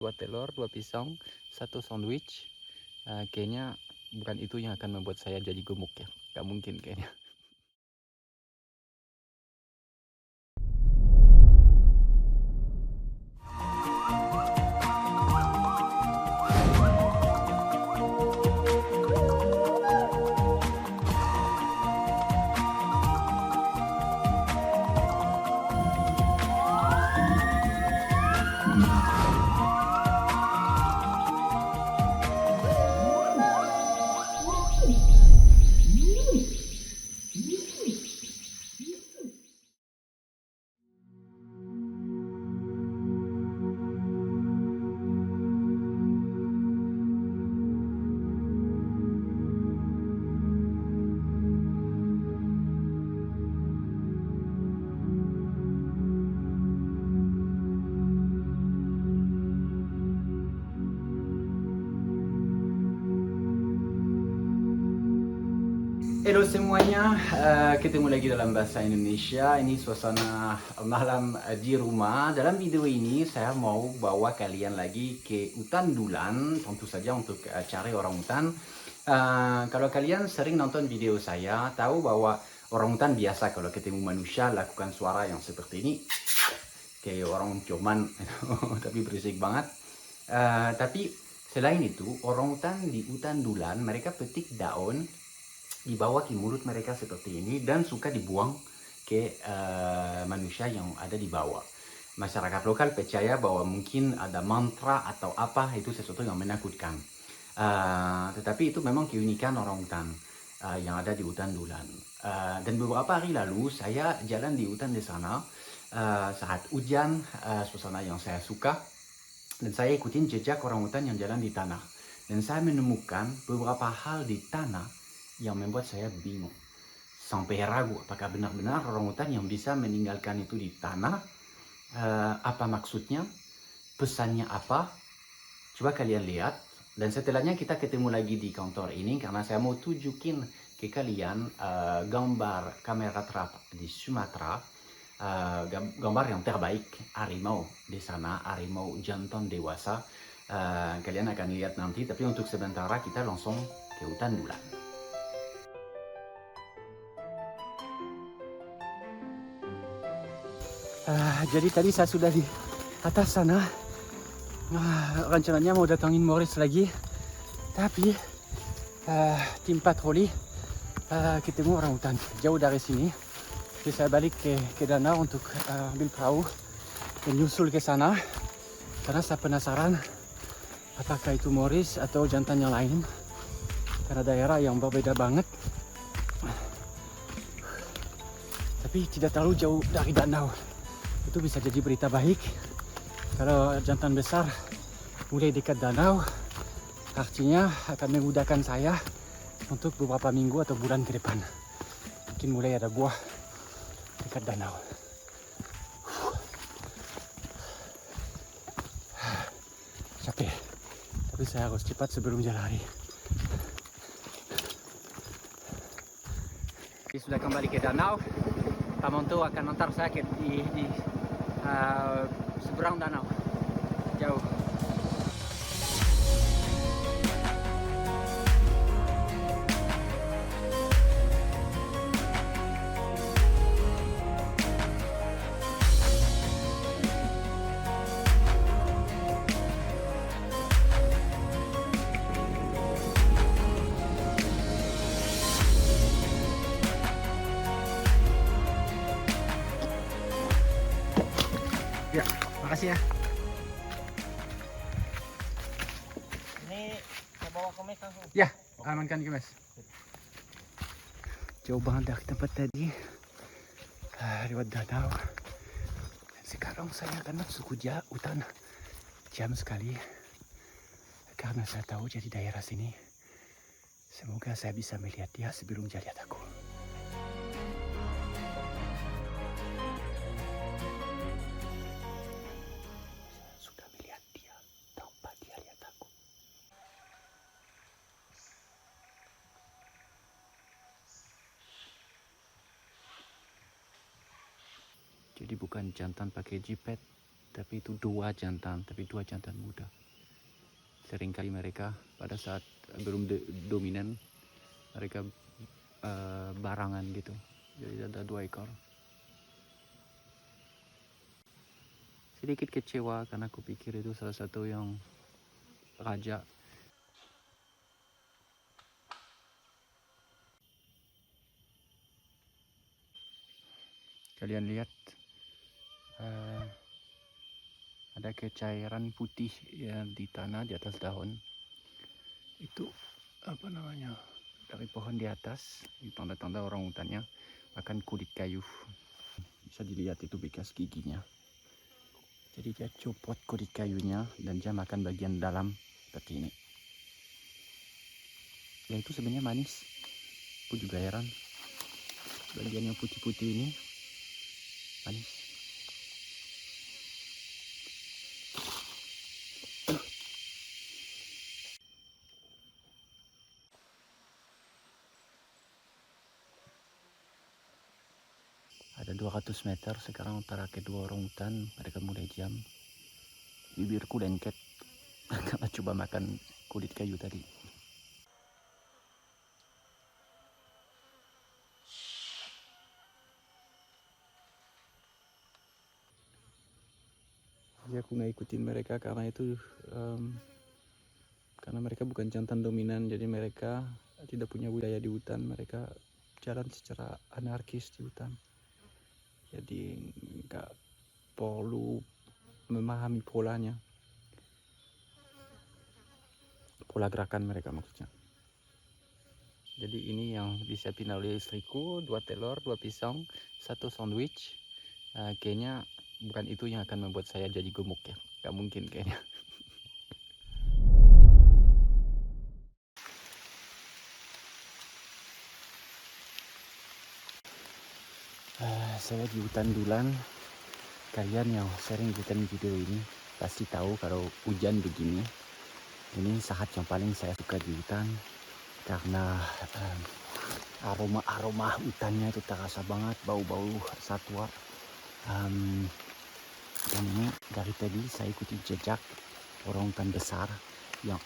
2 telur, 2 pisang, 1 sandwich. Kayaknya bukan itu yang akan membuat saya jadi gemuk ya. Gak mungkin kayaknya. Halo semuanya, ketemu lagi dalam bahasa Indonesia. Ini suasana malam di rumah. Dalam video ini saya mau bawa kalian lagi ke hutan Dulan, tentu saja untuk cari orang hutan. Kalau kalian sering nonton video saya, tahu bahwa orang hutan biasa kalau ketemu manusia lakukan suara yang seperti ini, kayak orang cuman, tapi berisik banget. Tapi selain itu, orang hutan di hutan Dulan mereka petik daun, dibawa ke mulut mereka seperti ini dan suka dibuang ke manusia yang ada di bawah. Masyarakat lokal percaya bahwa mungkin ada mantra atau apa, itu sesuatu yang menakutkan. Tetapi itu memang keunikan orang hutan yang ada di hutan Dulan. Dan beberapa hari lalu saya jalan di hutan di sana saat hujan, suasana yang saya suka, dan saya ikutin jejak orang hutan yang jalan di tanah. Dan saya menemukan beberapa hal di tanah yang membuat saya bingung. Sampai ragu apakah benar-benar orang hutan yang bisa meninggalkan itu di tanah. Apa maksudnya? Pesannya apa? Coba kalian lihat. Dan setelahnya kita ketemu lagi di kantor ini karena saya mau tunjukin ke kalian gambar kamera trap di Sumatera. Gambar yang terbaik harimau di sana, harimau jantan dewasa. Kalian akan lihat nanti, tapi untuk sementara kita langsung ke hutan Dulan. Jadi tadi saya sudah di atas sana. Rencananya mau datangin Morris lagi, tapi tim patroli ketemu orang hutan jauh dari sini. Jadi saya balik ke danau untuk ambil perahu dan nyusul ke sana karena saya penasaran apakah itu Morris atau jantan yang lain karena daerah yang berbeda banget, tapi tidak terlalu jauh dari danau. Itu bisa jadi berita baik. Kalau jantan besar mulai dekat danau, artinya akan memudahkan saya untuk beberapa minggu atau bulan ke depan. Mungkin mulai ada buah dekat danau. Capek, tapi saya harus cepat sebelum jalan hari. Sudah kembali ke danau. Pak Monto akan antar saya di seberang danau jauh. Ya, makasih ya. Ini saya bawa kemes langsung. Ya, amankan kemas. Jauh banget dari tempat tadi, lewat danau. Dan sekarang saya akan masuk ke hutan jam sekali karena saya tahu jadi daerah sini. Semoga saya bisa melihat dia sebelum dia lihat aku. Sudah melihat dia tanpa dia lihat aku. Jadi bukan jantan pakai jipet, tapi itu dua jantan muda. Seringkali mereka pada saat belum dominan, mereka barangan gitu. Jadi ada 2 ekor. Sedikit kecewa karena aku pikir itu salah satu yang raja. Kalian lihat ada kecairan putih ya di tanah di atas daun. Itu apa namanya? Dari pohon di atas, di tanda-tanda orang hutannya makan kulit kayu. Bisa dilihat itu bekas giginya. Jadi dia copot kulit kayunya dan dia makan bagian dalam seperti ini. Ya itu sebenarnya manis. Aku juga heran. Bagian yang putih-putih ini manis. Ada 200 meter sekarang antara kedua orang hutan. Mereka mulai diam. Bibirku lengket karena coba makan kulit kayu tadi. Jadi aku nggak ikutin mereka karena itu karena mereka bukan jantan dominan, jadi mereka tidak punya budaya di hutan. Mereka jalan secara anarkis di hutan. Jadi nggak perlu memahami polanya, pola gerakan mereka maksudnya. Jadi ini yang disiapin oleh istriku, 2 telur, 2 pisang, 1 sandwich. Kayaknya bukan itu yang akan membuat saya jadi gemuk ya, nggak mungkin kayaknya. Saya di hutan Dulan. Kalian yang sering ikutin video ini pasti tahu kalau hujan begini, ini saat yang paling saya suka di hutan karena aroma hutannya itu terasa banget, bau-bau satwa. Dan ini dari tadi saya ikuti jejak orang hutan besar yang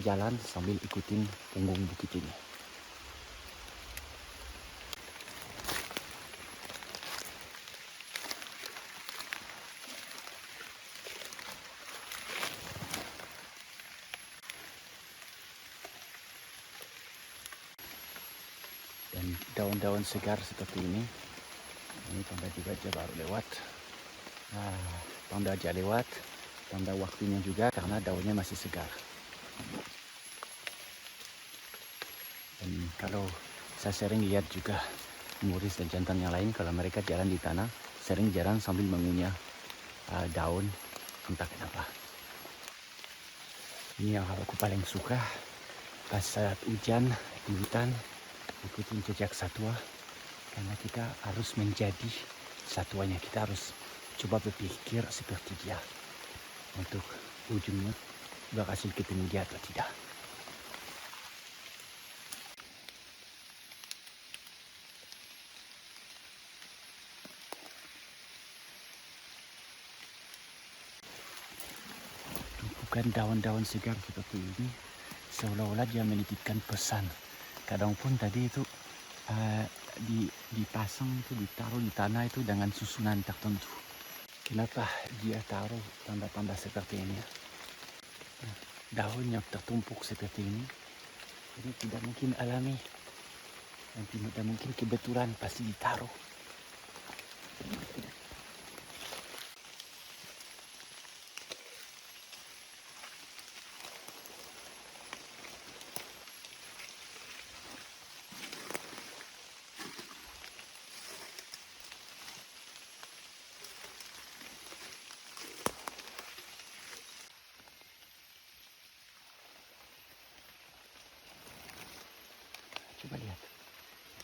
jalan sambil ikutin punggung bukit ini. Dan daun-daun segar seperti ini tanda juga dia baru lewat. Tanda dia lewat, tanda waktunya juga karena daunnya masih segar. Dan kalau saya sering lihat juga muris dan jantan yang lain, kalau mereka jalan di tanah sering jalan sambil mengunyah daun, entah kenapa. Ini yang aku paling suka pas saat hujan di hutan, ikutin jejak satwa, karena kita harus menjadi satwanya. Kita harus coba berpikir seperti dia untuk ujungnya berhasil ketemu dia atau tidak. Tumpukan daun-daun segar seperti ini seolah-olah dia menitipkan pesan. Kadang pun tadi itu dipasang itu, ditaruh di tanah itu dengan susunan tertentu. Kenapa dia taruh tanda-tanda seperti ini? Daun yang tertumpuk seperti ini tidak mungkin alami, dan tidak mungkin kebetulan, pasti ditaruh. Coba lihat,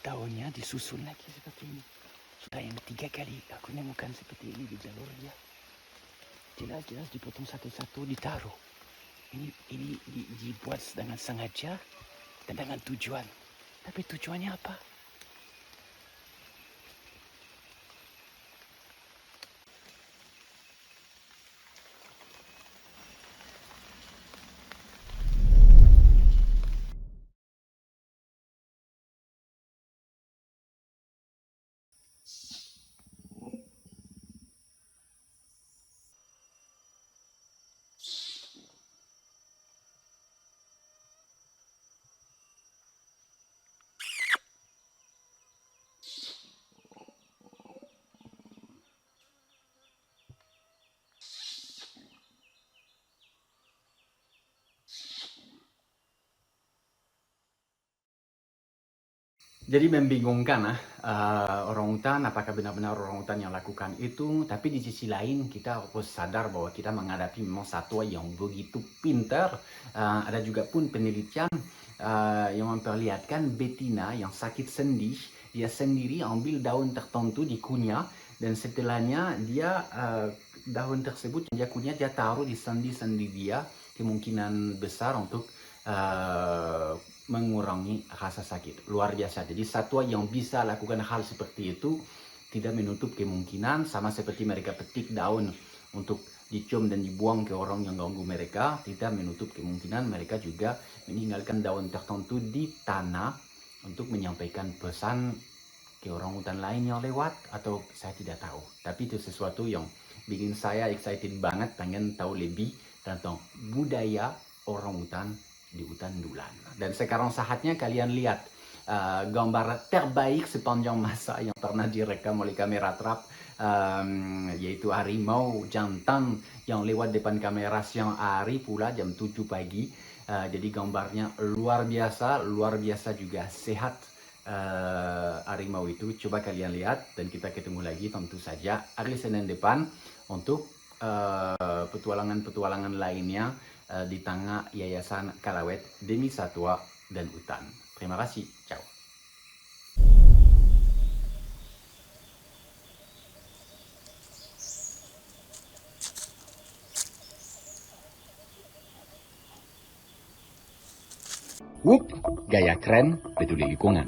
daunnya disusun lagi seperti ini. Sudah yang 3 kali aku nemukan seperti ini di jalur dia. Jelas-jelas dipotong satu-satu, ditaruh. Ini dibuat dengan sengaja dan dengan tujuan. Tapi tujuannya apa? Jadi membingungkan orang hutan, apakah benar-benar orang hutan yang lakukan itu. Tapi di sisi lain kita harus sadar bahwa kita menghadapi memang satwa yang begitu pintar. Ada juga pun penelitian yang memperlihatkan betina yang sakit sendi, dia sendiri ambil daun tertentu dikunyah, dan setelahnya dia daun tersebut yang dia kunyah dia taruh di sendi-sendi dia, kemungkinan besar untuk mengurangi rasa sakit. Luar biasa. Jadi satwa yang bisa lakukan hal seperti itu tidak menutup kemungkinan, sama seperti mereka petik daun untuk dicium dan dibuang ke orang yang ganggu mereka, tidak menutup kemungkinan mereka juga meninggalkan daun tertentu di tanah untuk menyampaikan pesan ke orang hutan lain yang lewat, atau saya tidak tahu. Tapi itu sesuatu yang bikin saya excited banget, pengen tahu lebih tentang budaya orang hutan di hutan Dulan. Dan sekarang saatnya kalian lihat gambar terbaik sepanjang masa yang pernah direkam oleh kamera trap, yaitu harimau jantan yang lewat depan kamera siang hari pula jam 7 pagi. Jadi gambarnya luar biasa juga sehat. Harimau itu coba kalian lihat, dan kita ketemu lagi tentu saja hari Senin depan untuk petualangan-petualangan lainnya di tengah Yayasan Kalawet Demi Satwa dan Hutan. Terima kasih, ciao. Wup, gaya keren, peduli lingkungan.